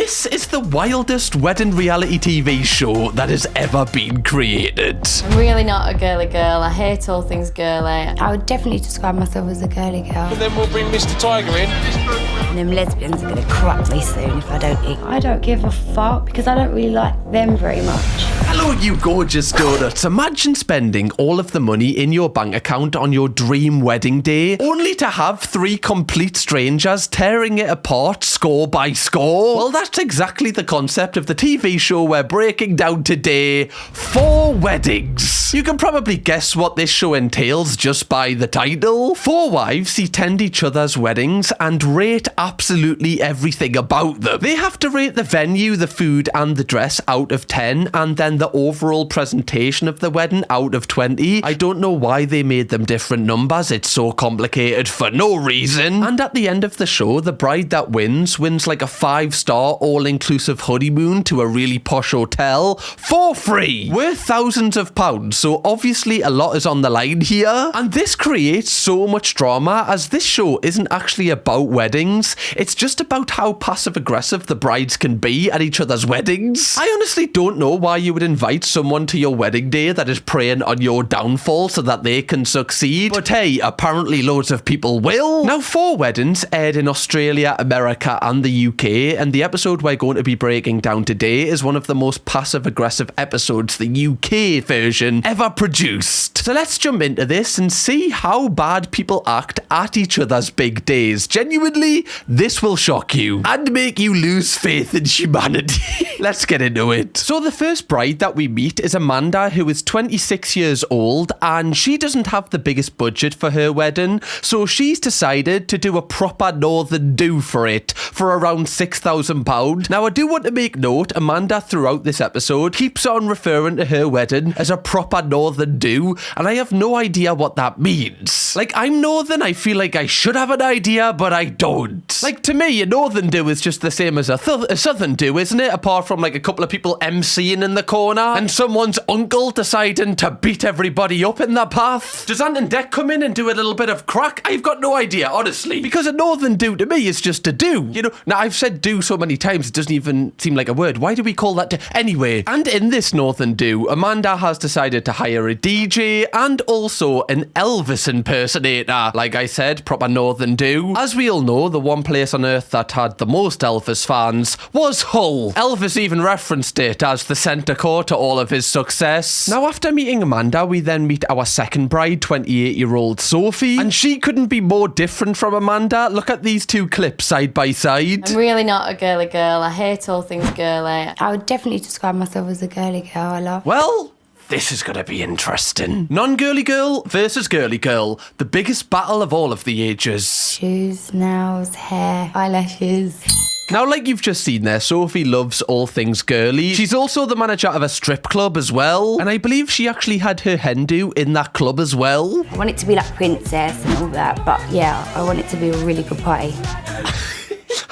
This is the wildest wedding reality TV show that has ever been created. I'm really not a girly girl. I hate all things girly. I would definitely describe myself as a girly girl. And then we'll bring Mr. Tiger in. And them lesbians are going to crap me soon if I don't eat. I don't give a fuck because I don't really like them very much. Hello, you gorgeous donuts. Imagine spending all of the money in your bank account on your dream wedding day, only to have 3 complete strangers tearing it apart score by score. Well, that's exactly the concept of the TV show we're breaking down today, 4 Weddings. You can probably guess what this show entails just by the title. 4 wives attend each other's weddings and rate absolutely everything about them. They have to rate the venue, the food and the dress out of 10, and then the overall presentation of the wedding out of 20. I don't know why they made them different numbers. It's so complicated for no reason. And at the end of the show, the bride that wins like a 5-star all-inclusive honeymoon to a really posh hotel for free, worth thousands of pounds. So obviously a lot is on the line here. And this creates so much drama, as this show isn't actually about weddings. It's just about how passive-aggressive the brides can be at each other's weddings. I honestly don't know why you would invite someone to your wedding day that is preying on your downfall so that they can succeed. But hey, apparently loads of people will. Now, 4 Weddings aired in Australia, America and the UK, and the episode we're going to be breaking down today is one of the most passive-aggressive episodes the UK version ever produced. So let's jump into this and see how bad people act at each other's big days. Genuinely, this will shock you and make you lose faith in humanity. Let's get into it. So the first bride that we meet is Amanda, who is 26 years old, and she doesn't have the biggest budget for her wedding, so she's decided to do a proper northern do for it, for around £6,000. Now, I do want to make note, Amanda throughout this episode keeps on referring to her wedding as a proper northern do, and I have no idea what that means. Like, I'm northern, I feel like I should have an idea, but I don't. Like, to me, a northern do is just the same as a southern do, isn't it? Apart from like a couple of people MCing in the corner and someone's uncle deciding to beat everybody up in the path. Does Ant and Dec come in and do a little bit of crack? I've got no idea, honestly. Because a northern do to me is just a do. You know, now I've said do so many times it doesn't even seem like a word. Why do we call that do? Anyway, and in this northern do, Amanda has decided to hire a DJ and also an Elvis impersonator. Like I said, proper northern do. As we all know, the one place on earth that had the most Elvis fans was Hull. Elvis even referenced it as the centre core to all of his success. Now, after meeting Amanda, we then meet our second bride, 28-year-old Sophie, and she couldn't be more different from Amanda. Look at these 2 clips side by side. I'm really not a girly girl. I hate all things girly. I would definitely describe myself as a girly girl. I love. Well, this is going to be interesting. Non-girly girl versus girly girl. The biggest battle of all of the ages. Shoes, nails, hair, eyelashes. Now, like you've just seen there, Sophie loves all things girly. She's also the manager of a strip club as well. And I believe she actually had her hen do in that club as well. I want it to be like princess and all that. But yeah, I want it to be a really good party.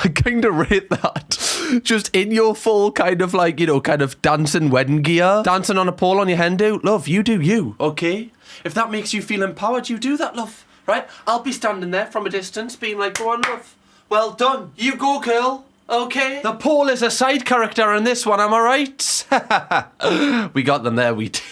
I kind of rate that. Just in your full kind of like, you know, kind of dancing wedding gear. Dancing on a pole on your hen do. Love, you do you, okay? If that makes you feel empowered, you do that, love. Right? I'll be standing there from a distance being like, go on, love. Well done. You go, girl. Okay. The pole is a side character in this one, am I right? We got them there, we did.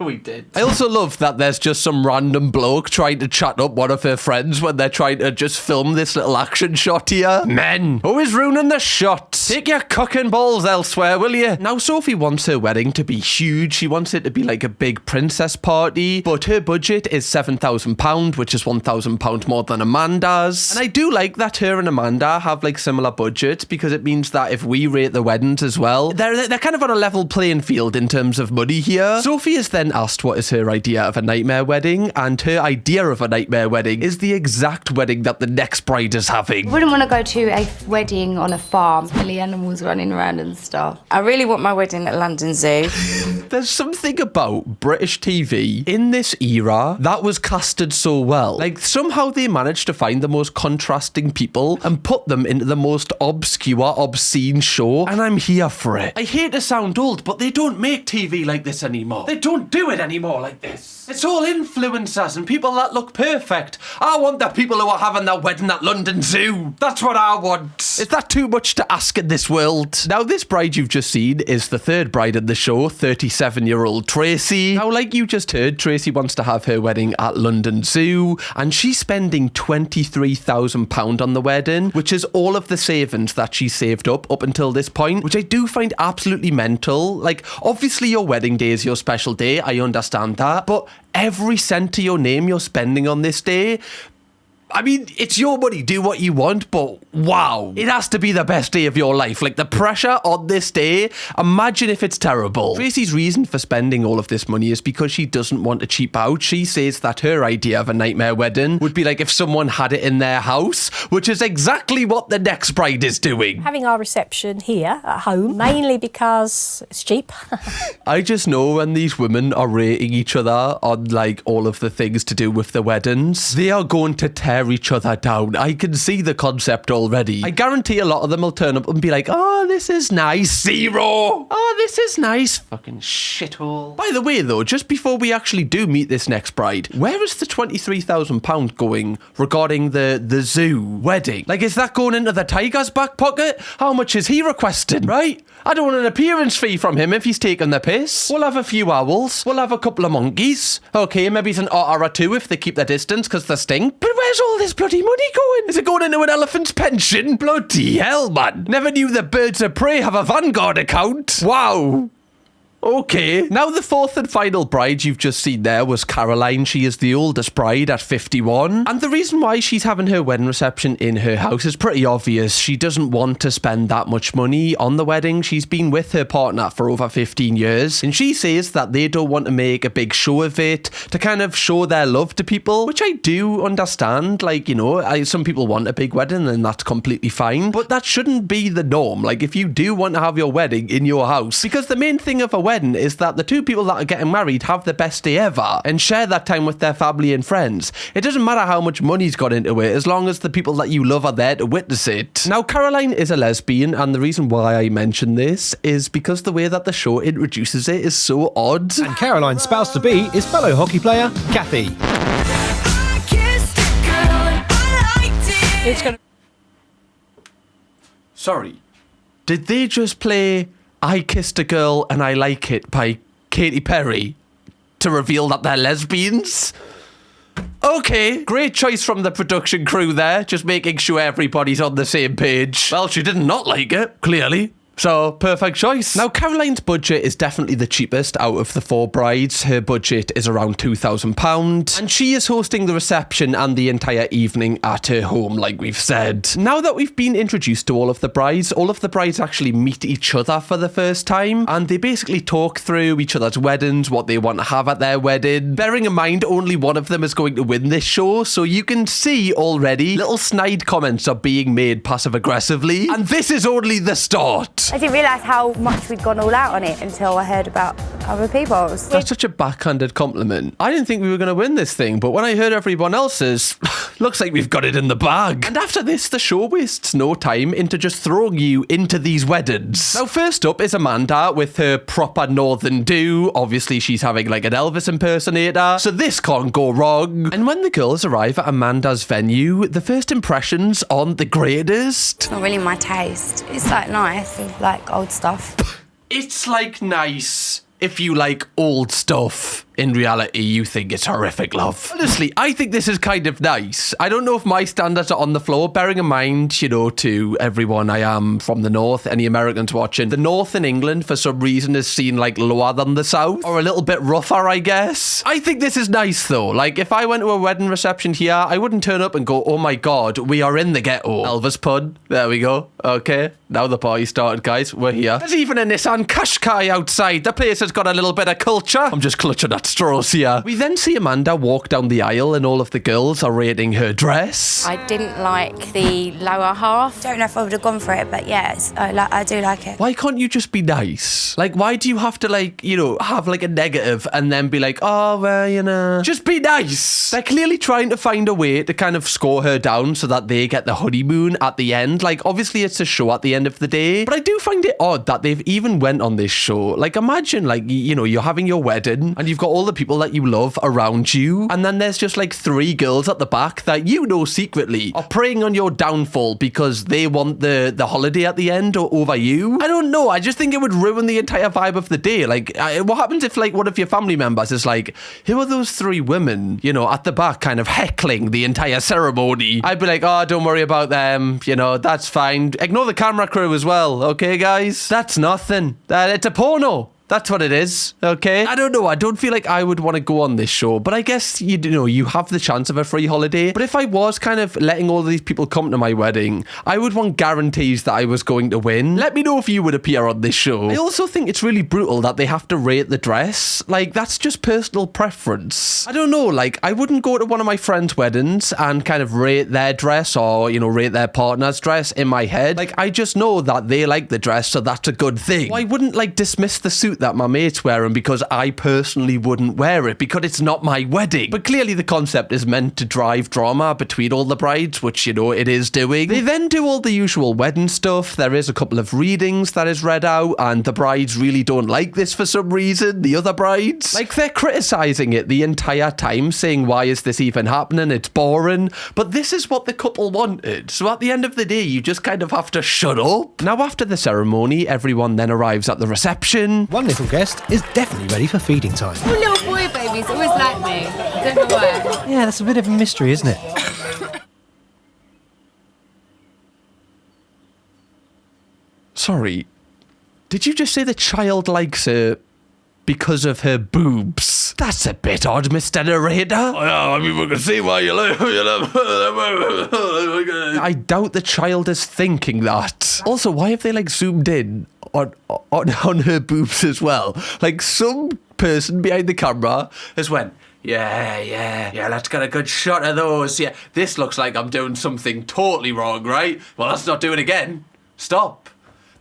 We did. I also love that there's just some random bloke trying to chat up one of her friends when they're trying to just film this little action shot here. Men, who is ruining the shot? Take your cock and balls elsewhere, will you? Now, Sophie wants her wedding to be huge. She wants it to be like a big princess party, but her budget is £7,000, which is £1,000 more than Amanda's. And I do like that her and Amanda have like similar budgets, because it means that if we rate the weddings as well, they're kind of on a level playing field in terms of money here. Sophie is then asked what is her idea of a nightmare wedding, and her idea of a nightmare wedding is the exact wedding that the next bride is having. I wouldn't want to go to a wedding on a farm, silly animals running around and stuff. I really want my wedding at London Zoo. There's something about British TV in this era that was casted so well. Like, somehow they managed to find the most contrasting people and put them into the most obscure, obscene show, and I'm here for it. I hate to sound old, but they don't make TV like this anymore. They don't don't do it anymore like this. It's all influencers and people that look perfect. I want the people who are having their wedding at London Zoo. That's what I want. Is that too much to ask in this world? Now, this bride you've just seen is the third bride in the show, 37-year-old Tracy. Now, like you just heard, Tracy wants to have her wedding at London Zoo, and she's spending £23,000 on the wedding, which is all of the savings that she saved up until this point, which I do find absolutely mental. Like, obviously your wedding day is your special day, I understand that, but every cent to your name you're spending on this day, I mean, it's your money, do what you want, but wow, it has to be the best day of your life. Like, the pressure on this day, imagine if it's terrible. Tracy's reason for spending all of this money is because she doesn't want to cheap out. She says that her idea of a nightmare wedding would be like if someone had it in their house, which is exactly what the next bride is doing. Having our reception here at home, mainly because it's cheap. I just know when these women are rating each other on, like, all of the things to do with the weddings, they are going to tear each other down. I can see the concept already. I guarantee a lot of them will turn up and be like, oh, this is nice. 0. Oh, this is nice. Fucking shithole. By the way, though, just before we actually do meet this next bride, where is the £23,000 going regarding the zoo wedding? Like, is that going into the tiger's back pocket? How much is he requesting, right? I don't want an appearance fee from him if he's taking the piss. We'll have a few owls. We'll have a couple of monkeys. Okay, maybe it's an otter or two if they keep their distance because they stink. But where's all this bloody money going? Is it going into an elephant's pension? Bloody hell, man. Never knew the birds of prey have a Vanguard account. Wow. Okay. Now, the fourth and final bride you've just seen there was Caroline. She is the oldest bride at 51. And the reason why she's having her wedding reception in her house is pretty obvious. She doesn't want to spend that much money on the wedding. She's been with her partner for over 15 years. And she says that they don't want to make a big show of it to kind of show their love to people, which I do understand. Like, you know, some people want a big wedding and that's completely fine. But that shouldn't be the norm. Like, if you do want to have your wedding in your house, because the main thing of a wedding is that the two people that are getting married have the best day ever and share that time with their family and friends. It doesn't matter how much money's got into it as long as the people that you love are there to witness it. Now, Caroline is a lesbian, and the reason why I mention this is because the way that the show introduces it is so odd. And Caroline's spouse-to-be is fellow hockey player Kathy. It's gonna. Sorry. Did they just play I Kissed a Girl and I Like It by Katy Perry to reveal that they're lesbians? Okay, great choice from the production crew there, just making sure everybody's on the same page. Well, she did not like it, clearly. So, perfect choice. Now, Caroline's budget is definitely the cheapest out of the four brides. Her budget is around £2,000. And she is hosting the reception and the entire evening at her home, like we've said. Now that we've been introduced to all of the brides actually meet each other for the first time. And they basically talk through each other's weddings, what they want to have at their wedding. Bearing in mind, only one of them is going to win this show. So you can see already, little snide comments are being made passive-aggressively. And this is only the start. I didn't realise how much we'd gone all out on it until I heard about other people's. That's such a backhanded compliment. I didn't think we were going to win this thing, but when I heard everyone else's, looks like we've got it in the bag. And after this, the show wastes no time into just throwing you into these weddings. Now, first up is Amanda with her proper northern do. Obviously, she's having like an Elvis impersonator, so this can't go wrong. And when the girls arrive at Amanda's venue, the first impressions aren't the greatest. It's not really my taste. It's like nice, like old stuff. It's like nice if you like old stuff. In reality, you think it's horrific, love. Honestly, I think this is kind of nice. I don't know if my standards are on the floor, bearing in mind, you know, to everyone, I am from the north, any Americans watching. The north in England, for some reason, is seen like lower than the south, or a little bit rougher, I guess. I think this is nice, though. Like, if I went to a wedding reception here, I wouldn't turn up and go, oh my God, we are in the ghetto. Elvis pun. There we go. Okay, now the party started, guys. We're here. There's even a Nissan Qashqai outside. The place has got a little bit of culture. I'm just clutching at straws here. We then see Amanda walk down the aisle and all of the girls are rating her dress. I didn't like the lower half. Don't know if I would have gone for it, but yes, I do like it. Why can't you just be nice? Like, why do you have to, like, you know, have like a negative and then be like, oh, well, you know, just be nice. They're clearly trying to find a way to kind of score her down so that they get the honeymoon at the end. Like, obviously it's a show at the end of the day, but I do find it odd that they've even went on this show. Like, imagine, like, you know, you're having your wedding and you've got all the people that you love around you, and then there's just like 3 girls at the back that you know secretly are preying on your downfall because they want the holiday at the end or over you. I don't know. I just think it would ruin the entire vibe of the day. Like, what happens if, like, one of your family members is like, who are those 3 women, you know, at the back kind of heckling the entire ceremony? I'd be like, oh, don't worry about them. You know, that's fine. Ignore the camera crew as well. Okay, guys? That's nothing. It's a porno. That's what it is, okay? I don't know. I don't feel like I would want to go on this show, but I guess, you know, you have the chance of a free holiday. But if I was kind of letting all these people come to my wedding, I would want guarantees that I was going to win. Let me know if you would appear on this show. I also think it's really brutal that they have to rate the dress. Like, that's just personal preference. I don't know, like, I wouldn't go to one of my friends' weddings and kind of rate their dress or, you know, rate their partner's dress in my head. Like, I just know that they like the dress, so that's a good thing. I wouldn't, like, dismiss the suit that my mate's wearing because I personally wouldn't wear it because it's not my wedding. But clearly the concept is meant to drive drama between all the brides, which, you know, it is doing. They then do all the usual wedding stuff. There is a couple of readings that is read out, and the brides really don't like this for some reason. The other brides, like, they're criticizing it the entire time, saying, why is this even happening? It's boring. But this is what the couple wanted. So at the end of the day, you just kind of have to shut up. Now, after the ceremony, everyone then arrives at the reception. One little guest is definitely ready for feeding time. Oh, little boy babies always like me. I don't know why. Yeah, that's a bit of a mystery, isn't it? Sorry, did you just say the child likes her because of her boobs? That's a bit odd, Mr. Narrator. Oh, yeah, I mean, we can see why you like I doubt the child is thinking that. Also, why have they, like, zoomed in on her boobs as well? Like, some person behind the camera has went, yeah, let's get a good shot of those. Yeah, this looks like I'm doing something totally wrong, right? Well, let's not do it again. Stop.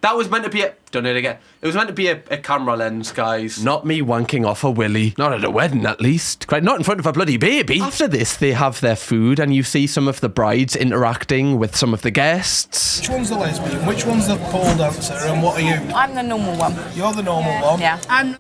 That was meant to be done it again. It was meant to be a camera lens, guys. Not me wanking off a willy. Not at a wedding, at least. Not in front of a bloody baby. After this, they have their food, and you see some of the brides interacting with some of the guests. Which one's the lesbian? Which one's the pole dancer? And what are you? I'm the normal one. You're the normal one? Yeah.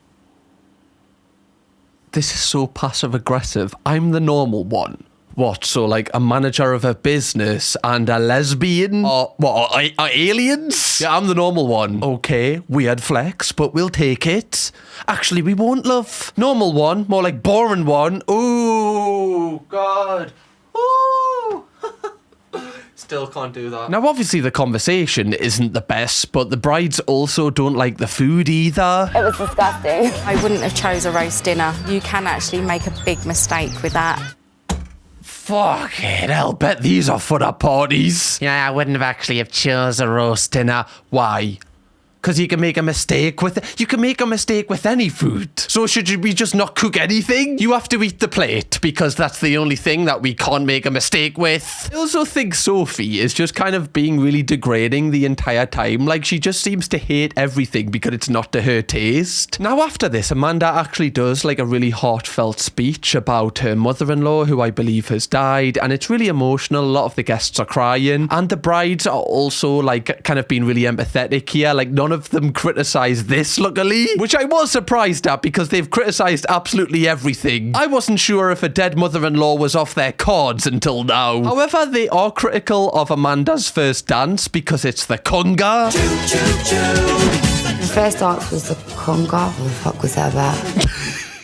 This is so passive-aggressive. I'm the normal one. What, so like a manager of a business and a lesbian? Or what, are aliens? Yeah, I'm the normal one. Okay, weird flex, but we'll take it. Actually, we won't, love. Normal one, more like boring one. Ooh, God. Ooh. Still can't do that. Now, obviously, the conversation isn't the best, but the brides also don't like the food either. It was disgusting. I wouldn't have chose a roast dinner. You can actually make a big mistake with that. Fucking hell, bet these are for the parties. Yeah, I wouldn't have actually have chose a roast dinner. Why? Because you can make a mistake with it. You can make a mistake with any food. So should we just not cook anything? You have to eat the plate because that's the only thing that we can't make a mistake with. I also think Sophie is just kind of being really degrading the entire time. Like, she just seems to hate everything because it's not to her taste. Now, after this, Amanda actually does like a really heartfelt speech about her mother-in-law, who I believe has died, and it's really emotional. A lot of the guests are crying, and the brides are also like kind of being really empathetic here. Like, none of them criticize this, luckily, which I was surprised at because they've criticized absolutely everything. I wasn't sure if a dead mother-in-law was off their cards until now. However, they are critical of Amanda's first dance because it's the conga. The first dance was the conga. What the fuck was that about?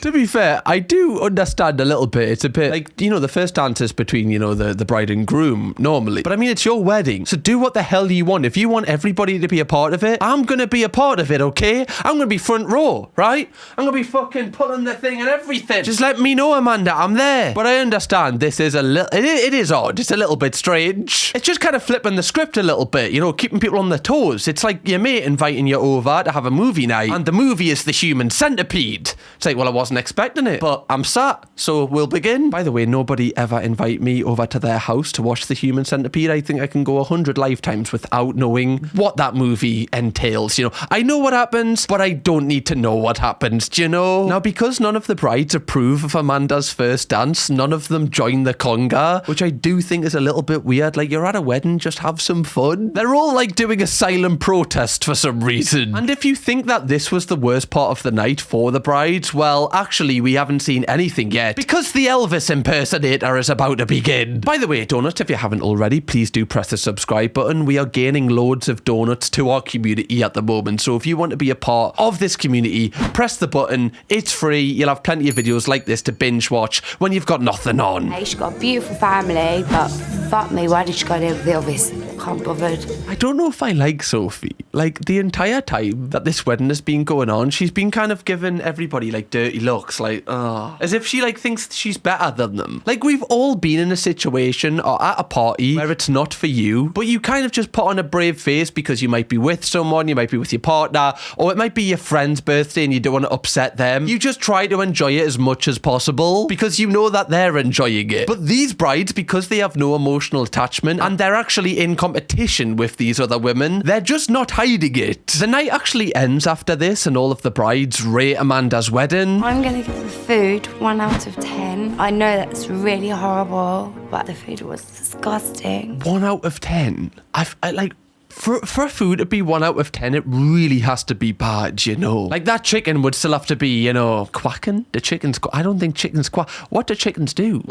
To be fair, I do understand a little bit. It's a bit like, you know, the first dance is between, you know, the bride and groom normally. But I mean, it's your wedding, so do what the hell you want. If you want everybody to be a part of it, I'm going to be a part of it, okay? I'm going to be front row, right? I'm going to be fucking pulling the thing and everything. Just let me know, Amanda, I'm there. But I understand this is a little, it is odd. It's a little bit strange. It's just kind of flipping the script a little bit, you know, keeping people on their toes. It's like your mate inviting you over to have a movie night, and the movie is the human centipede. It's like, well, I wasn't wasn't expecting it, but I'm sat, so we'll begin. By the way, nobody ever invite me over to their house to watch The Human Centipede. I think I can go 100 lifetimes without knowing what that movie entails. You know, I know what happens, but I don't need to know what happens, do you know? Now, because none of the brides approve of Amanda's first dance, none of them join the conga, which I do think is a little bit weird. Like, you're at a wedding, just have some fun. They're all like doing a silent protest for some reason. And if you think that this was the worst part of the night for the brides, well, actually, we haven't seen anything yet, because the Elvis impersonator is about to begin. By the way, donuts, if you haven't already, please do press the subscribe button. We are gaining loads of donuts to our community at the moment, so if you want to be a part of this community, press the button. It's free. You'll have plenty of videos like this to binge watch when you've got nothing on. Hey, she's got a beautiful family, but fuck me, why did she go there with Elvis? Can't bothered. I don't know if I like Sophie. Like, the entire time that this wedding has been going on, she's been kind of giving everybody like dirty looks, like, as if she like thinks she's better than them. Like, we've all been in a situation or at a party where it's not for you, but you kind of just put on a brave face because you might be with someone, you might be with your partner, or it might be your friend's birthday and you don't want to upset them. You just try to enjoy it as much as possible because you know that they're enjoying it. But these brides, because they have no emotional attachment and they're actually in competition with these other women, they're just not hiding it. The night actually ends after this and all of the brides rate Amanda's wedding. I'm going to give the food 1 out of 10. I know that's really horrible, but the food was disgusting. 1 out of 10? I like... For food to be 1 out of 10, it really has to be bad, you know. Like, that chicken would still have to be, you know, quacking. The chickens... I don't think chickens quack. What do chickens do?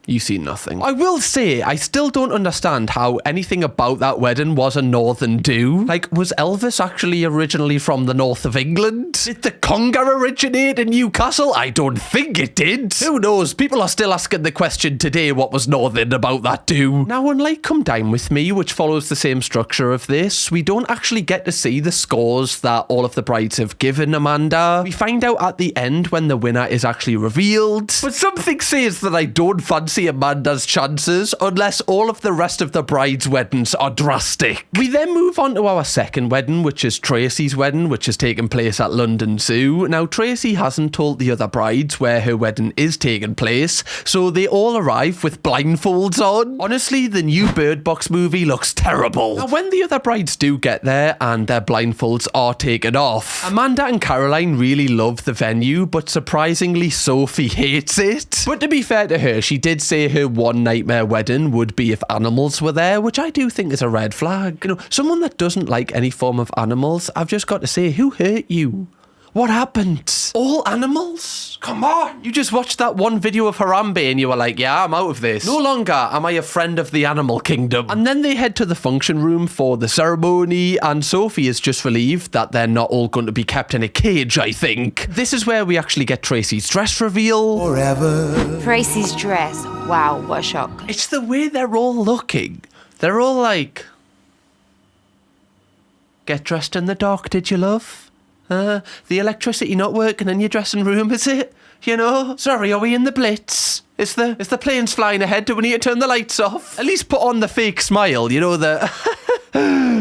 You see nothing. I will say, I still don't understand how anything about that wedding was a northern do. Like, was Elvis actually originally from the north of England? Did the conga originate in Newcastle? I don't think it did. Who knows? People are still asking the question today, what was northern about that do? Now, unlike Come Dine With Me, which follows the same structure of this, we don't actually get to see the scores that all of the brides have given Amanda. We find out at the end when the winner is actually revealed. But something says that I don't fancy Amanda's chances unless all of the rest of the brides' weddings are drastic. We then move on to our second wedding, which is Tracy's wedding, which is taking place at London Zoo. Now, Tracy hasn't told the other brides where her wedding is taking place, so they all arrive with blindfolds on. Honestly, the new Bird Box movie looks terrible. Now, when the other brides do get there and their blindfolds are taken off, Amanda and Caroline really love the venue, but surprisingly, Sophie hates it. But to be fair to her, she did say her one nightmare wedding would be if animals were there, which I do think is a red flag. You know, someone that doesn't like any form of animals, I've just got to say, who hurt you? What happened? All animals? Come on. You just watched that one video of Harambe and you were like, yeah, I'm out of this. No longer am I a friend of the animal kingdom. And then they head to the function room for the ceremony, and Sophie is just relieved that they're not all going to be kept in a cage, I think. This is where we actually get Tracy's dress reveal. Forever. Tracy's dress. Wow, what a shock. It's the way they're all looking. They're all like, get dressed in the dark, did you, love? The electricity not working in your dressing room, is it? You know? Sorry, are we in the Blitz? Is the planes flying ahead? Do we need to turn the lights off? At least put on the fake smile, you know, the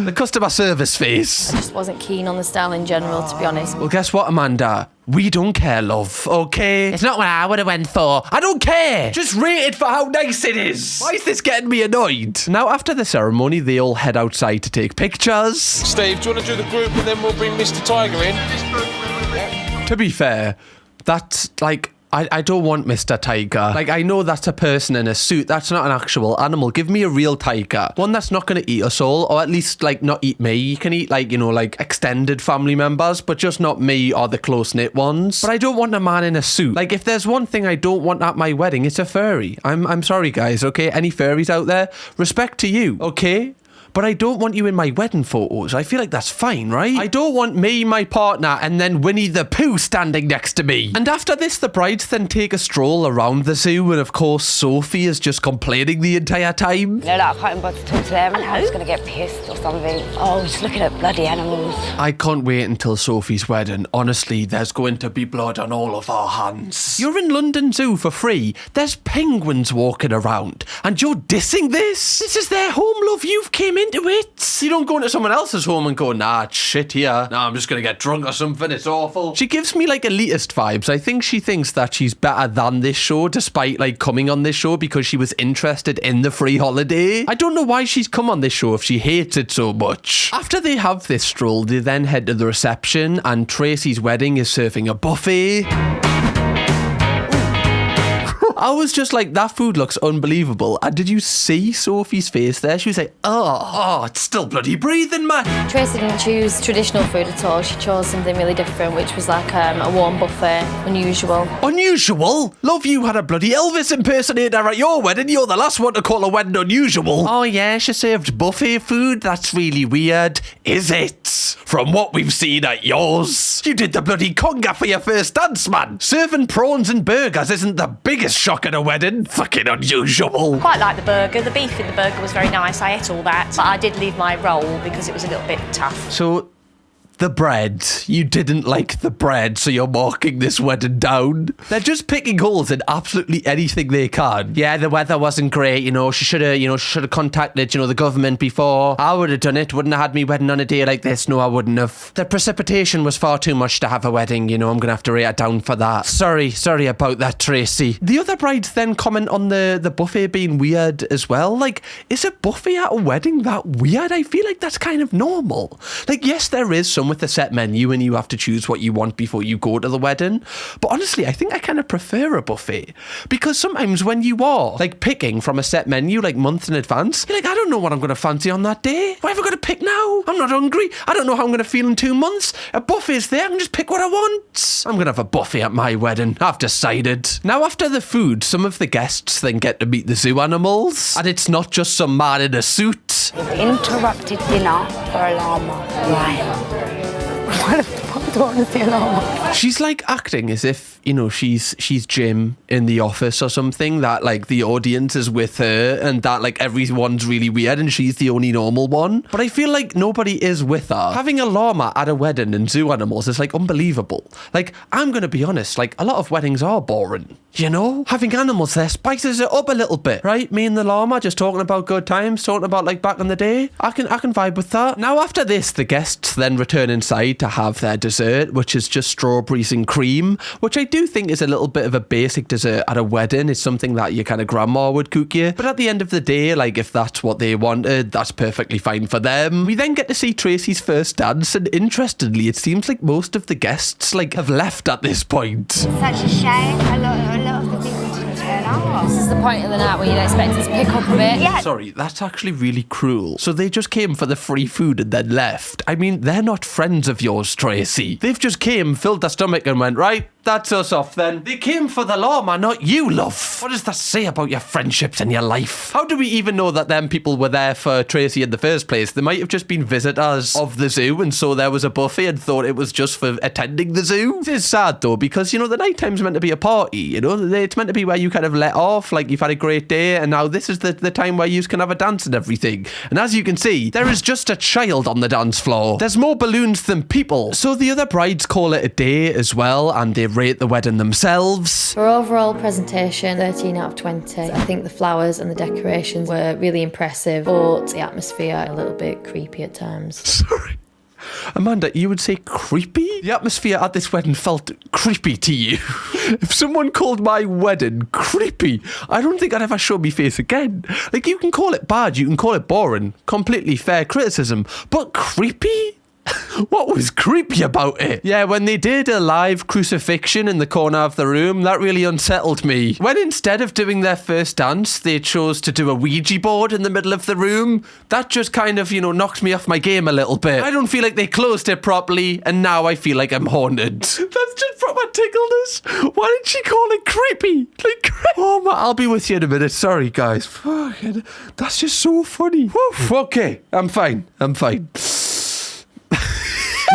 the customer service face. I just wasn't keen on the style in general, to be honest. Well, guess what, Amanda? We don't care, love, okay? It's not what I would have went for. I don't care. Just rate it for how nice it is. Why is this getting me annoyed? Now, after the ceremony, they all head outside to take pictures. Steve, do you want to do the group and then we'll bring Mr. Tiger in? To be fair, that's like... I don't want Mr. Tiger. Like, I know that's a person in a suit. That's not an actual animal. Give me a real tiger. One that's not going to eat us all, or at least, like, not eat me. You can eat, like, you know, like, extended family members, but just not me or the close-knit ones. But I don't want a man in a suit. Like, if there's one thing I don't want at my wedding, it's a furry. I'm sorry, guys, okay? Any furries out there? Respect to you, okay? But I don't want you in my wedding photos. I feel like that's fine, right? I don't want me, my partner, and then Winnie the Pooh standing next to me. And after this, the brides then take a stroll around the zoo, and of course, Sophie is just complaining the entire time. No, I can't bother to talk to them. I'm just going to get pissed or something. Oh, just looking at bloody animals. I can't wait until Sophie's wedding. Honestly, there's going to be blood on all of our hands. You're in London Zoo for free. There's penguins walking around, and you're dissing this? This is their home, love. You've came into it. You don't go into someone else's home and go, nah, it's shit here. Nah, I'm just going to get drunk or something. It's awful. She gives me like elitist vibes. I think she thinks that she's better than this show, despite like coming on this show because she was interested in the free holiday. I don't know why she's come on this show if she hates it so much. After they have this stroll, they then head to the reception and Tracy's wedding is serving a buffet. I was just like, that food looks unbelievable. And did you see Sophie's face there? She was like, oh, it's still bloody breathing, man. Tracy didn't choose traditional food at all. She chose something really different, which was like a warm buffet. Unusual. Unusual? Love, you had a bloody Elvis impersonator at your wedding. You're the last one to call a wedding unusual. Oh yeah, she served buffet food? That's really weird. Is it? From what we've seen at yours. You did the bloody conga for your first dance, man. Serving prawns and burgers isn't the biggest shock at a wedding. Fucking unusual. Quite like the burger. The beef in the burger was very nice. I ate all that. But I did leave my roll because it was a little bit tough. So, the bread. You didn't like the bread, so you're marking this wedding down. They're just picking holes in absolutely anything they can. Yeah, the weather wasn't great, she should have contacted, the government before. I would have done it, wouldn't have had me wedding on a day like this. No, I wouldn't have. The precipitation was far too much to have a wedding, I'm gonna have to rate it down for that. Sorry about that, Tracy. The other brides then comment on the buffet being weird as well. Like, is a buffet at a wedding that weird? I feel like that's kind of normal. Like, yes, there is some with a set menu and you have to choose what you want before you go to the wedding. But honestly, I think I kind of prefer a buffet because sometimes when you are like picking from a set menu like months in advance, you're like, I don't know what I'm going to fancy on that day. Why have I got to pick now? I'm not hungry. I don't know how I'm going to feel in 2 months. A buffet's there. I can just pick what I want. I'm going to have a buffet at my wedding. I've decided. Now, after the food, some of the guests then get to meet the zoo animals. And it's not just some man in a suit. You've interrupted dinner for a llama. Why? What the fuck do I want to see a llama? She's like acting as if, she's Jim in the office or something, that like the audience is with her and that like everyone's really weird and she's the only normal one. But I feel like nobody is with her. Having a llama at a wedding and zoo animals is like unbelievable. Like, I'm going to be honest, like a lot of weddings are boring. Having animals there spices it up a little bit, right? Me and the llama just talking about good times, talking about like back in the day. I can vibe with that. Now after this, the guests then return inside to have their dessert, which is just strawberries and cream, which I do think is a little bit of a basic dessert at a wedding. It's something that your kind of grandma would cook you. But at the end of the day, like if that's what they wanted, that's perfectly fine for them. We then get to see Tracy's first dance, and interestingly, it seems like most of the guests like have left at this point. Such a shame. A lot of the people didn't turn up. This is the point of the night where you'd expect us to pick up a bit. Yeah. Sorry, that's actually really cruel. So they just came for the free food and then left. I mean, they're not friends of yours, Tracy. They've just came, filled their stomach and went, right, that's us off then. They came for the llama, not you, love. What does that say about your friendships and your life? How do we even know that them people were there for Tracy in the first place? They might have just been visitors of the zoo and saw there was a buffet and thought it was just for attending the zoo. It is sad though, because, the night time's meant to be a party, It's meant to be where you kind of let off, like you've had a great day, and now this is the time where you can have a dance and everything. And as you can see, there is just a child on the dance floor. There's more balloons than people. So the other brides call it a day as well, and they rate the wedding themselves. For overall presentation, 13 out of 20. I think the flowers and the decorations were really impressive, but the atmosphere a little bit creepy at times. Sorry. Amanda, you would say creepy? The atmosphere at this wedding felt creepy to you. If someone called my wedding creepy, I don't think I'd ever show me face again. Like, you can call it bad, you can call it boring, completely fair criticism, but creepy? What was creepy about it? Yeah, when they did a live crucifixion in the corner of the room, that really unsettled me. When instead of doing their first dance, they chose to do a Ouija board in the middle of the room, that just kind of, knocked me off my game a little bit. I don't feel like they closed it properly, and now I feel like I'm haunted. That's just proper tickled. Why did she call it creepy? Oh, I'll be with you in a minute. Sorry, guys. Fucking, that's just so funny. Woof. Okay, I'm fine.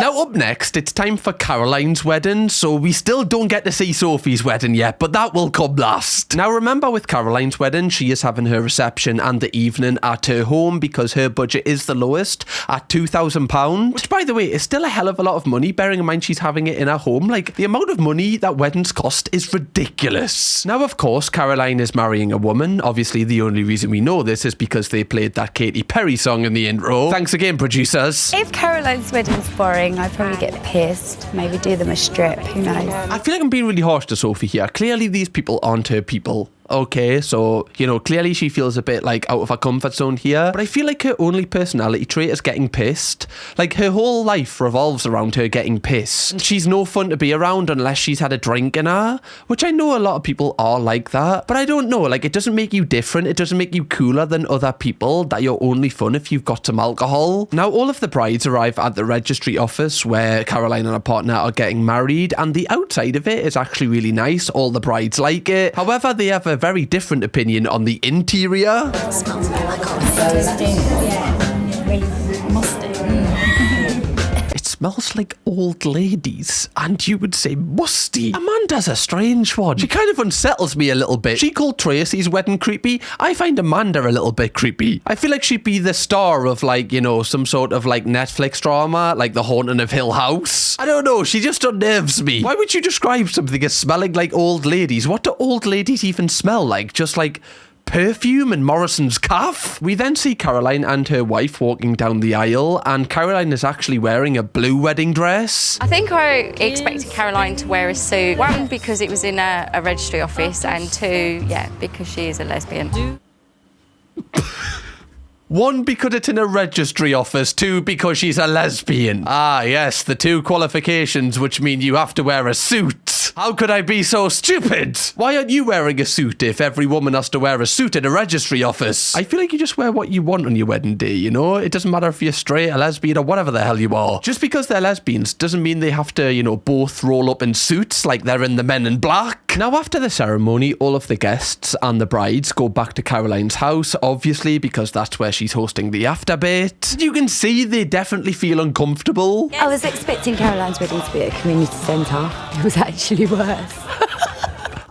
Now up next, it's time for Caroline's wedding, so we still don't get to see Sophie's wedding yet, but that will come last. Now remember, with Caroline's wedding, she is having her reception and the evening at her home because her budget is the lowest at £2,000, which by the way is still a hell of a lot of money, bearing in mind she's having it in her home. Like, the amount of money that weddings cost is ridiculous. Now of course, Caroline is marrying a woman. Obviously the only reason we know this is because they played that Katy Perry song in the intro. Thanks again, producers. If Caroline's wedding's boring, I'd probably get pissed. Maybe do them a strip, who knows? I feel like I'm being really harsh to Sophie here. Clearly these people aren't her people. Okay, so, you know, clearly she feels a bit like out of her comfort zone here, but I feel like her only personality trait is getting pissed. Like, her whole life revolves around her getting pissed. And she's no fun to be around unless she's had a drink in her, which I know a lot of people are like that, but I don't know, like, it doesn't make you different, it doesn't make you cooler than other people that you're only fun if you've got some alcohol. Now, all of the brides arrive at the registry office where Caroline and her partner are getting married, and the outside of it is actually really nice. All the brides like it. However, they have a very different opinion on the interior. It smells a bit like musty. Yeah, really musty. It smells like old ladies, and you would say musty. Amanda's a strange one. She kind of unsettles me a little bit. She called Tracy's wedding creepy. I find Amanda a little bit creepy. I feel like she'd be the star of, like, you know, some sort of like Netflix drama, like The Haunting of Hill House. I don't know, she just unnerves me. Why would you describe something as smelling like old ladies? What do old ladies even smell like? Just like perfume and Morrison's calf? We then see Caroline and her wife walking down the aisle, and Caroline is actually wearing a blue wedding dress. I think I expected Caroline to wear a suit. One, because it was in a registry office, and two, yeah, because she is a lesbian. One, because it's in a registry office. Two, because she's a lesbian. Ah, yes, the two qualifications which mean you have to wear a suit. How could I be so stupid? Why aren't you wearing a suit if every woman has to wear a suit in a registry office? I feel like you just wear what you want on your wedding day, you know? It doesn't matter if you're straight, a lesbian, or whatever the hell you are. Just because they're lesbians doesn't mean they have to, you know, both roll up in suits like they're in the Men in Black. Now, after the ceremony, all of the guests and the brides go back to Caroline's house, obviously, because that's where she's hosting the after bit. You can see they definitely feel uncomfortable. I was expecting Caroline's wedding to be at a community centre. It was actually worse.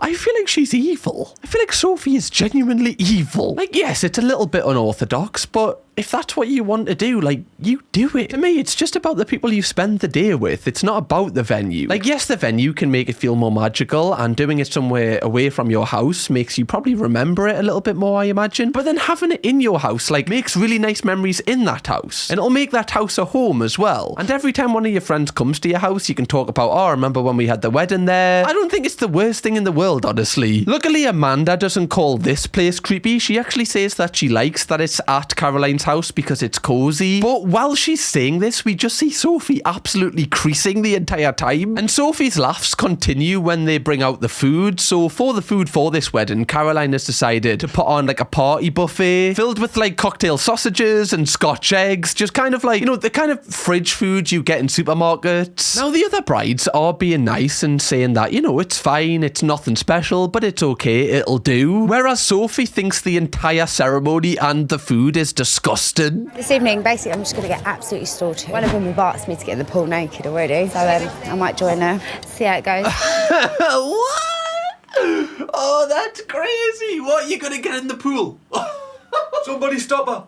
I feel like she's evil. I feel like Sophie is genuinely evil. Like, yes, it's a little bit unorthodox, but if that's what you want to do, like, you do it. To me, it's just about the people you spend the day with. It's not about the venue. Like, yes, the venue can make it feel more magical, and doing it somewhere away from your house makes you probably remember it a little bit more, I imagine. But then having it in your house, like, makes really nice memories in that house. And it'll make that house a home as well. And every time one of your friends comes to your house, you can talk about, oh, remember when we had the wedding there? I don't think it's the worst thing in the world, honestly. Luckily, Amanda doesn't call this place creepy. She actually says that she likes that it's at Caroline's house because it's cozy. But while she's saying this, we just see Sophie absolutely creasing the entire time. And Sophie's laughs continue when they bring out the food. So for the food for this wedding, Caroline has decided to put on like a party buffet filled with like cocktail sausages and Scotch eggs. Just kind of like, you know, the kind of fridge food you get in supermarkets. Now the other brides are being nice and saying that, you know, it's fine, it's nothing special, but it's okay, it'll do. Whereas Sophie thinks the entire ceremony and the food is disgusting. This evening, basically, I'm just going to get absolutely slaughtered. One of them have asked me to get in the pool naked already, so I might join her, see how it goes. What? Oh, that's crazy. What, you're going to get in the pool? Somebody stop her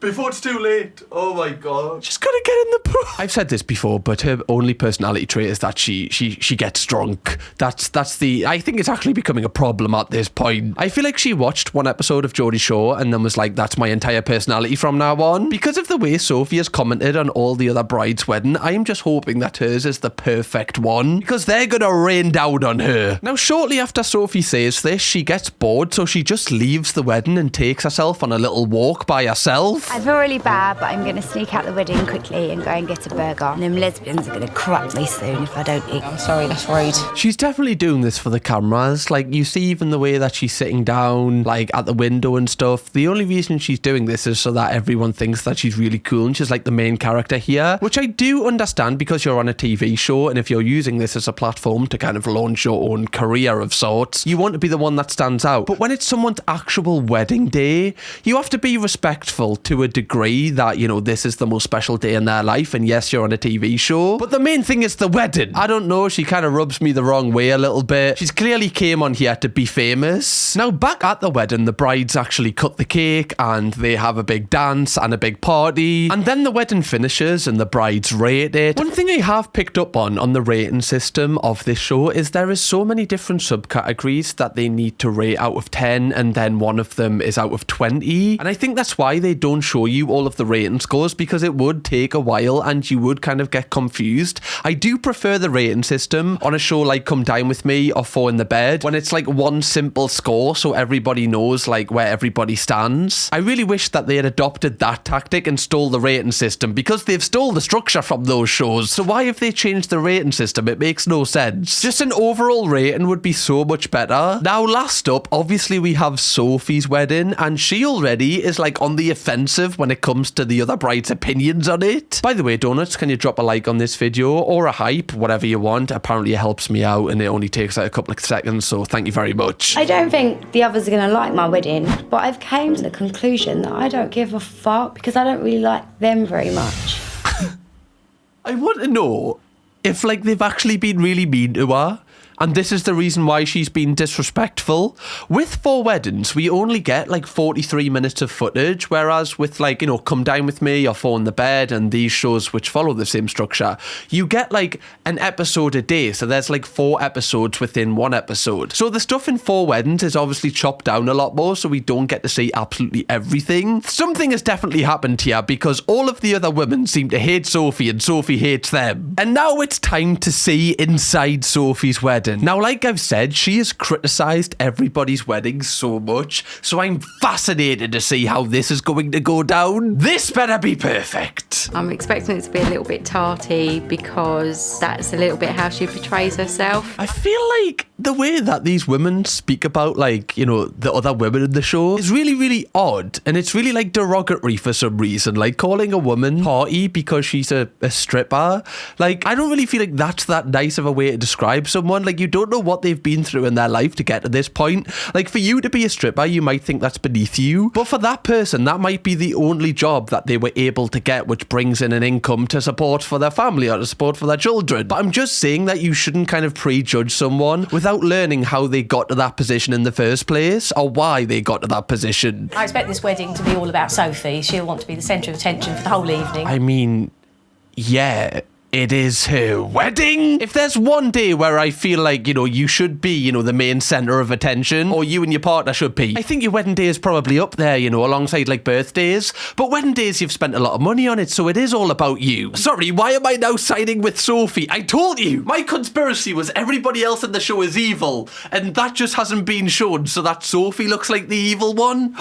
before it's too late. Oh my God. She's gonna get in the pool. I've said this before, but her only personality trait is that she gets drunk. That's the, I think it's actually becoming a problem at this point. I feel like she watched one episode of Geordie Shore and then was like, that's my entire personality from now on. Because of the way Sophie has commented on all the other brides' wedding, I am just hoping that hers is the perfect one, because they're gonna rain down on her. Now, shortly after Sophie says this, she gets bored, so she just leaves the wedding and takes herself on a little walk by herself. I feel really bad, but I'm going to sneak out the wedding quickly and go and get a burger. And them lesbians are going to crap me soon if I don't eat. I'm sorry, that's rude. She's definitely doing this for the cameras. Like, you see even the way that she's sitting down, like, at the window and stuff. The only reason she's doing this is so that everyone thinks that she's really cool and she's, like, the main character here. Which I do understand, because you're on a TV show, and if you're using this as a platform to kind of launch your own career of sorts, you want to be the one that stands out. But when it's someone's actual wedding day, you have to be respectful to to a degree that, you know, this is the most special day in their life, and yes, you're on a TV show. But the main thing is the wedding. I don't know, she kind of rubs me the wrong way a little bit. She's clearly came on here to be famous. Now, back at the wedding, the brides actually cut the cake and they have a big dance and a big party. And then the wedding finishes and the brides rate it. One thing I have picked up on the rating system of this show is there is so many different subcategories that they need to rate out of 10, and then one of them is out of 20. And I think that's why they don't show you all of the rating scores, because it would take a while and you would kind of get confused. I do prefer the rating system on a show like Come Dine With Me or Four in the Bed, when it's like one simple score so everybody knows like where everybody stands. I really wish that they had adopted that tactic and stole the rating system, because they've stole the structure from those shows. So why have they changed the rating system? It makes no sense. Just an overall rating would be so much better. Now, last up, obviously we have Sophie's wedding, and she already is like on the offensive when it comes to the other bride's opinions on it. By the way, Donuts, can you drop a like on this video or a hype, whatever you want? Apparently it helps me out and it only takes like a couple of seconds, so thank you very much. I don't think the others are going to like my wedding, but I've came to the conclusion that I don't give a fuck because I don't really like them very much. I want to know if like they've actually been really mean to her, and this is the reason why she's been disrespectful. With Four Weddings, we only get like 43 minutes of footage, whereas with like, you know, Come Dine With Me or Four in the Bed and these shows which follow the same structure, you get like an episode a day. So there's like 4 episodes within one episode. So the stuff in Four Weddings is obviously chopped down a lot more, so we don't get to see absolutely everything. Something has definitely happened here, because all of the other women seem to hate Sophie and Sophie hates them. And now it's time to see inside Sophie's wedding. Now, like I've said, she has criticised everybody's weddings so much, so I'm fascinated to see how this is going to go down. This better be perfect. I'm expecting it to be a little bit tarty, because that's a little bit how she portrays herself. I feel like the way that these women speak about, like, you know, the other women in the show is really, really odd, and it's really like derogatory for some reason, like calling a woman party because she's a stripper. Like, I don't really feel like that's that nice of a way to describe someone. Like, you don't know what they've been through in their life to get to this point. Like, for you to be a stripper, you might think that's beneath you, but for that person, that might be the only job that they were able to get, which brings in an income to support for their family or to support for their children. But I'm just saying that you shouldn't kind of prejudge someone without learning how they got to that position in the first place, or why they got to that position. I expect this wedding to be all about Sophie. She'll want to be the centre of attention for the whole evening. I mean, yeah, it is her wedding. If there's one day where I feel like, you know, you should be, you know, the main centre of attention, or you and your partner should be, I think your wedding day is probably up there, you know, alongside like birthdays. But wedding days, you've spent a lot of money on it, so it is all about you. Sorry, why am I now siding with Sophie? I told you, my conspiracy was everybody else in the show is evil, and that just hasn't been shown, so that Sophie looks like the evil one.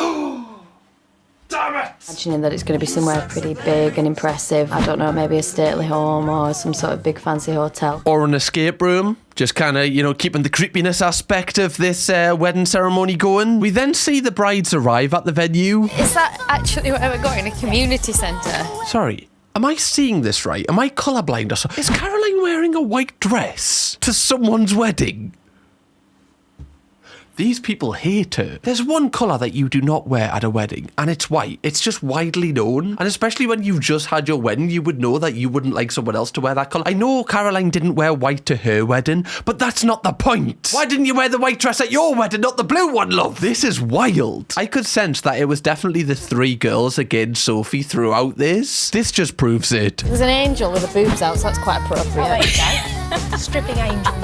Damn it! Imagining that it's going to be somewhere pretty big and impressive. I don't know, maybe a stately home or some sort of big fancy hotel. Or an escape room. Just kind of, you know, keeping the creepiness aspect of this wedding ceremony going. We then see the brides arrive at the venue. Is that actually where we're going? A community centre? Sorry, am I seeing this right? Am I colourblind or something? Is Caroline wearing a white dress to someone's wedding? These people hate her. There's one colour that you do not wear at a wedding, and it's white. It's just widely known. And especially when you've just had your wedding, you would know that you wouldn't like someone else to wear that colour. I know Caroline didn't wear white to her wedding, but that's not the point. Why didn't you wear the white dress at your wedding, not the blue one, love? This is wild. I could sense that it was definitely the 3 girls against Sophie throughout this. This just proves it. There's an angel with the boobs out, so that's quite appropriate. There you go. Stripping angel.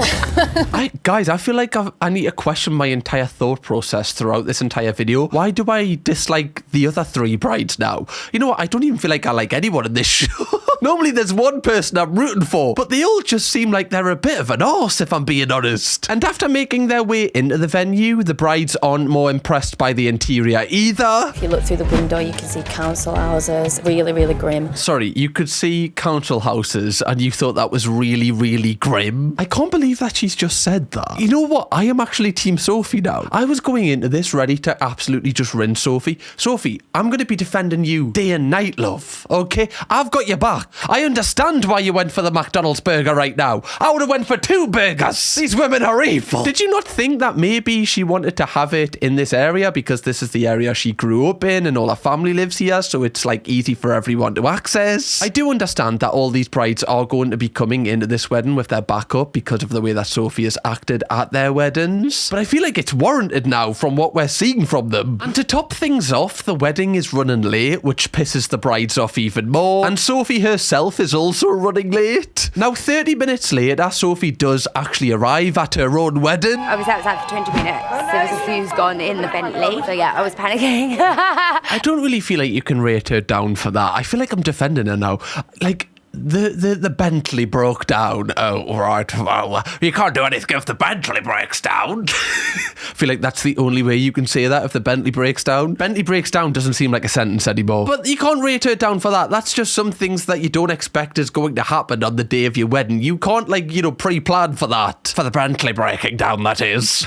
Guys, I feel like I need to question my entire thought process throughout this entire video. Why do I dislike the other 3 brides now? You know what? I don't even feel like I like anyone in this show. Normally there's one person I'm rooting for, but they all just seem like they're a bit of an arse, if I'm being honest. And after making their way into the venue, the brides aren't more impressed by the interior either. If you look through the window, you can see council houses. Really, really grim. Sorry, you could see council houses and you thought that was really, really grim? grim. I can't believe that she's just said that. You know what? I am actually Team Sophie now. I was going into this ready to absolutely just rinse Sophie. Sophie, I'm going to be defending you day and night, love. Okay? I've got your back. I understand why you went for the McDonald's burger right now. I would have went for 2 burgers. These women are evil. Did you not think that maybe she wanted to have it in this area because this is the area she grew up in and all her family lives here, so it's like easy for everyone to access? I do understand that all these brides are going to be coming into this wedding with their back up because of the way that Sophie has acted at their weddings, but I feel like it's warranted now from what we're seeing from them. And to top things off, the wedding is running late, which pisses the brides off even more, and Sophie herself is also running late. Now 30 minutes later, Sophie does actually arrive at her own wedding. I was outside for 20 minutes. There was a fuse gone in the Bentley, so yeah, I was panicking. I don't really feel like you can rate her down for that. I feel like I'm defending her now. Like, the Bentley broke down. Oh, right. Well, you can't do anything if the Bentley breaks down. I feel like that's the only way you can say that, if the Bentley breaks down. Bentley breaks down doesn't seem like a sentence anymore. But you can't rate her down for that. That's just some things that you don't expect is going to happen on the day of your wedding. You can't, like, you know, pre-plan for that. For the Bentley breaking down, that is.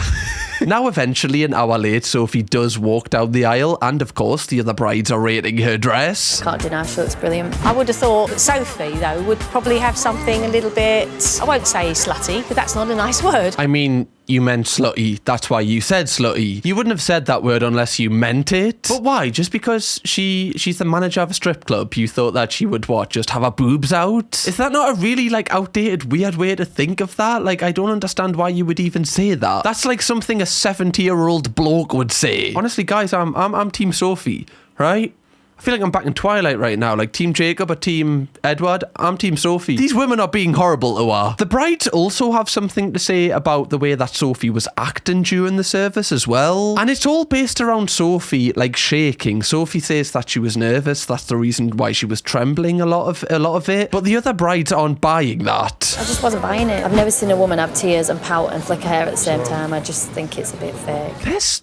Now, eventually, an hour late, Sophie does walk down the aisle, and of course, the other brides are rating her dress. Can't deny she looks brilliant. I would have thought that Sophie, though, would probably have something a little bit, I won't say slutty, because that's not a nice word. I mean, you meant slutty. That's why you said slutty. You wouldn't have said that word unless you meant it. But why? Just because she's the manager of a strip club, you thought that she would, what, just have her boobs out? Is that not a really, like, outdated, weird way to think of that? Like, I don't understand why you would even say that. That's like something a 70-year-old bloke would say. Honestly, guys, I'm Team Sophie, right? I feel like I'm back in Twilight right now, like Team Jacob or Team Edward. I'm Team Sophie. These women are being horrible to her. The brides also have something to say about the way that Sophie was acting during the service as well. And it's all based around Sophie, like, shaking. Sophie says that she was nervous. That's the reason why she was trembling a lot of it. But the other brides aren't buying that. I just wasn't buying it. I've never seen a woman have tears and pout and flick her hair at the same time. I just think it's a bit fake.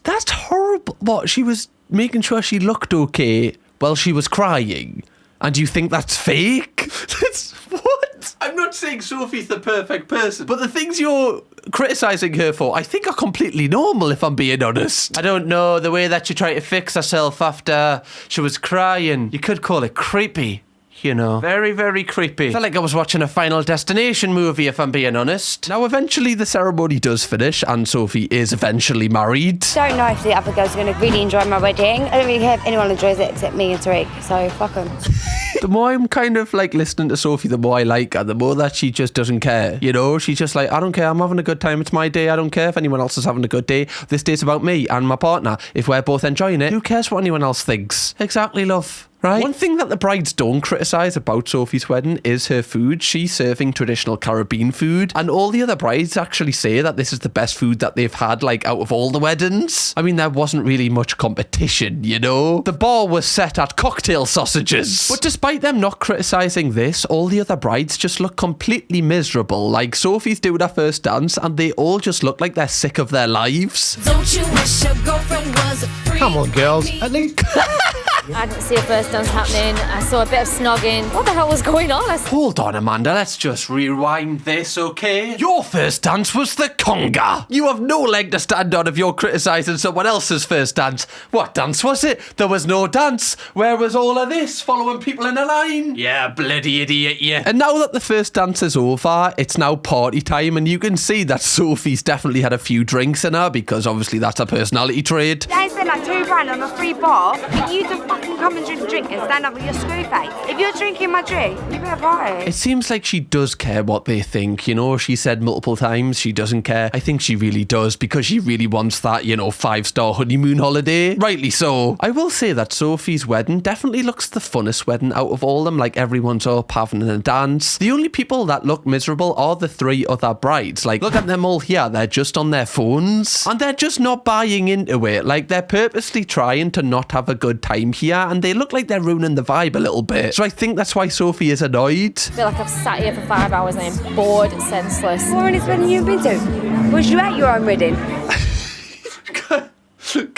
That's horrible. What, she was making sure she looked okay while she was crying, and you think that's fake? That's what? I'm not saying Sophie's the perfect person, but the things you're criticising her for, I think, are completely normal, if I'm being honest. I don't know, the way that she tried to fix herself after she was crying, you could call it creepy. You know, very, very creepy. I felt like I was watching a Final Destination movie, if I'm being honest. Now, eventually, the ceremony does finish, and Sophie is eventually married. Don't know if the other girls are going to really enjoy my wedding. I don't really care if anyone enjoys it except me and Tariq, so fuck them. The more I'm kind of like listening to Sophie, the more I like her, the more that she just doesn't care. You know, she's just like, I don't care, I'm having a good time, it's my day, I don't care if anyone else is having a good day. This day's about me and my partner. If we're both enjoying it, who cares what anyone else thinks? Exactly, love. Right? One thing that the brides don't criticise about Sophie's wedding is her food. She's serving traditional Caribbean food, and all the other brides actually say that this is the best food that they've had, like, out of all the weddings. I mean, there wasn't really much competition, you know? The bar was set at cocktail sausages. But despite them not criticising this, all the other brides just look completely miserable. Like, Sophie's doing her first dance, and they all just look like they're sick of their lives. Don't you wish your girlfriend was a freak? Come on, girls. At least... I didn't see a first dance happening. I saw a bit of snogging. What the hell was going on? Hold on, Amanda. Let's just rewind this, okay? Your first dance was the conga. You have no leg to stand on if you're criticising someone else's first dance. What dance was it? There was no dance. Where was all of this? Following people in a line? Yeah, bloody idiot, yeah. And now that the first dance is over, it's now party time, and you can see that Sophie's definitely had a few drinks in her, because obviously that's a personality trait. I spent like £2 on a free bar for you to fucking come and drink a drink and stand up with your screw face. If you're drinking my drink, you better party. It seems like she does care what they think, you know? She said multiple times she doesn't care. I think she really does, because she really wants that, you know, 5-star honeymoon holiday. Rightly so. I will say that Sophie's wedding definitely looks the funnest wedding out of all of them. Like, everyone's up having a dance. The only people that look miserable are the 3 other brides. Like, look at them all here. They're just on their phones, and they're just not buying into it. Like, they're purposely trying to not have a good time here, and they look like they're ruining the vibe a little bit. So I think that's why Sophie is annoyed. I feel like I've sat here for 5 hours and I'm bored, senseless. What is wedding you've been to? Was you at your own wedding?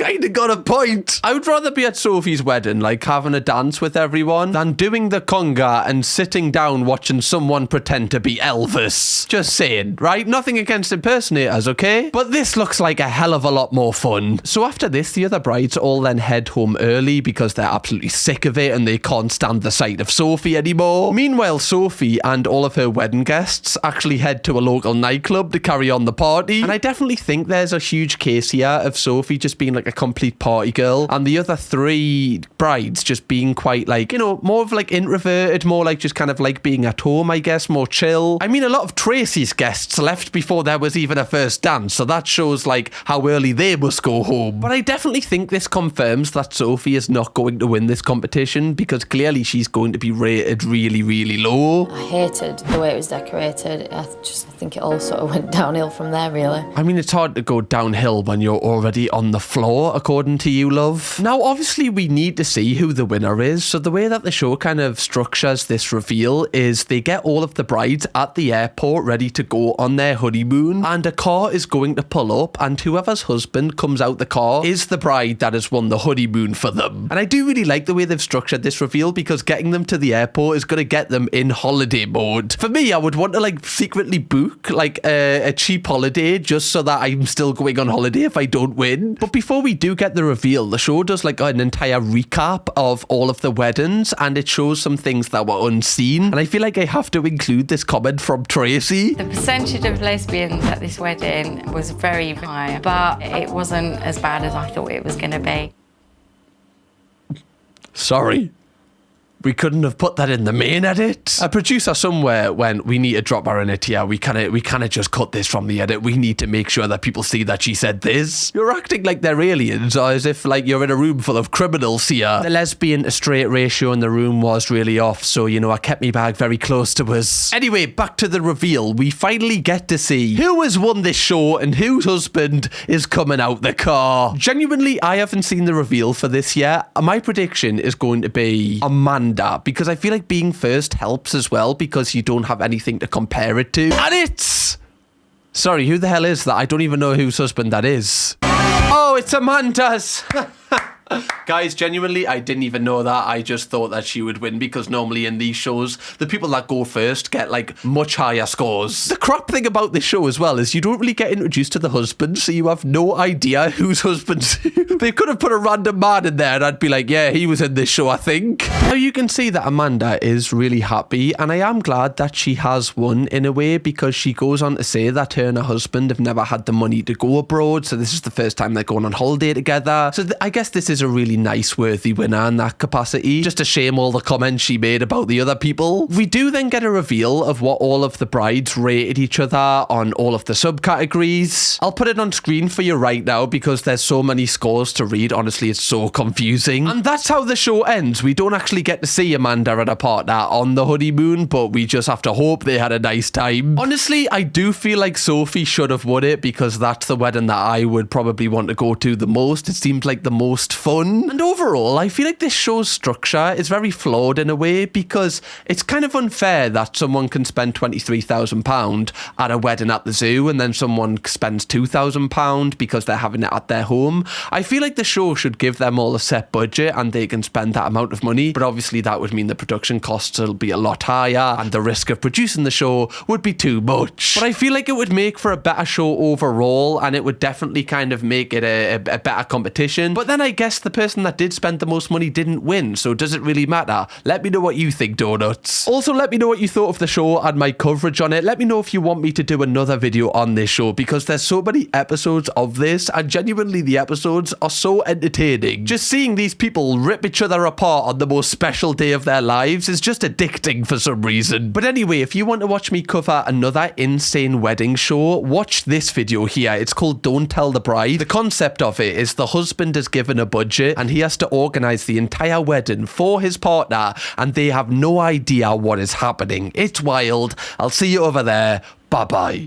kind of got a point. I would rather be at Sophie's wedding, like having a dance with everyone, than doing the conga and sitting down watching someone pretend to be Elvis. Just saying, right? Nothing against impersonators, okay? But this looks like a hell of a lot more fun. So after this, the other brides all then head home early because they're absolutely sick of it and they can't stand the sight of Sophie anymore. Meanwhile, Sophie and all of her wedding guests actually head to a local nightclub to carry on the party. And I definitely think there's a huge case here of Sophie just being like a complete party girl and the other three brides just being quite like, you know, more of like introverted, more like just kind of like being at home, I guess, more chill. I mean, a lot of Tracy's guests left before there was even a first dance, so that shows like how early they must go home. But I definitely think this confirms that Sophie is not going to win this competition because clearly she's going to be rated really, really low. I hated the way it was decorated. I think it all sort of went downhill from there, really. I mean, it's hard to go downhill when you're already on the floor, according to you, love. Now, obviously, we need to see who the winner is, so the way that the show kind of structures this reveal is they get all of the brides at the airport ready to go on their honeymoon, and a car is going to pull up, and whoever's husband comes out the car is the bride that has won the honeymoon for them. And I do really like the way they've structured this reveal because getting them to the airport is going to get them in holiday mode. For me, I would want to like secretly book like a cheap holiday just so that I'm still going on holiday if I don't win. But before we do get the reveal, the show does like an entire recap of all of the weddings and it shows some things that were unseen. And I feel like I have to include this comment from Tracy. The percentage of lesbians at this wedding was very high, but it wasn't as bad as I thought it was going to be. Sorry. We couldn't have put that in the main edit. A producer somewhere went, we need to drop her in it here. We kind of just cut this from the edit. We need to make sure that people see that she said this. You're acting like they're aliens, or as if like you're in a room full of criminals here. The lesbian to straight ratio in the room was really off, so you know I kept me bag very close to us. Anyway, back to the reveal. We finally get to see who has won this show and whose husband is coming out the car. Genuinely, I haven't seen the reveal for this yet. My prediction is going to be Amanda, because I feel like being first helps as well because you don't have anything to compare it to. And it's... Sorry, who the hell is that? I don't even know whose husband that is. Oh, it's Amanda's. Guys, genuinely, I didn't even know that. I just thought that she would win because normally in these shows, the people that go first get like much higher scores. The crap thing about this show as well is you don't really get introduced to the husband, so you have no idea whose husband's who. They could have put a random man in there and I'd be like, yeah, he was in this show, I think. Now you can see that Amanda is really happy and I am glad that she has won in a way because she goes on to say that her and her husband have never had the money to go abroad, so this is the first time they're going on holiday together. So I guess this is a really nice, worthy winner in that capacity. Just a shame all the comments she made about the other people. We do then get a reveal of what all of the brides rated each other on all of the subcategories. I'll put it on screen for you right now because there's so many scores to read. Honestly, it's so confusing. And that's how the show ends. We don't actually get to see Amanda and her partner on the honeymoon, but we just have to hope they had a nice time. Honestly, I do feel like Sophie should have won it because that's the wedding that I would probably want to go to the most. It seemed like the most fun. And overall, I feel like this show's structure is very flawed in a way because it's kind of unfair that someone can spend £23,000 at a wedding at the zoo and then someone spends £2,000 because they're having it at their home. I feel like the show should give them all a set budget and they can spend that amount of money, but obviously that would mean the production costs will be a lot higher and the risk of producing the show would be too much. But I feel like it would make for a better show overall and it would definitely kind of make it a better competition. But then I guess the person that did spend the most money didn't win, so does it really matter? Let me know what you think, donuts. Also, let me know what you thought of the show and my coverage on it. Let me know if you want me to do another video on this show because there's so many episodes of this and genuinely the episodes are so entertaining. Just seeing these people rip each other apart on the most special day of their lives is just addicting for some reason. But anyway, if you want to watch me cover another insane wedding show, watch this video here. It's called Don't Tell the Bride. The concept of it is the husband is given a budget and he has to organise the entire wedding for his partner and they have no idea what is happening. It's wild. I'll see you over there. Bye-bye.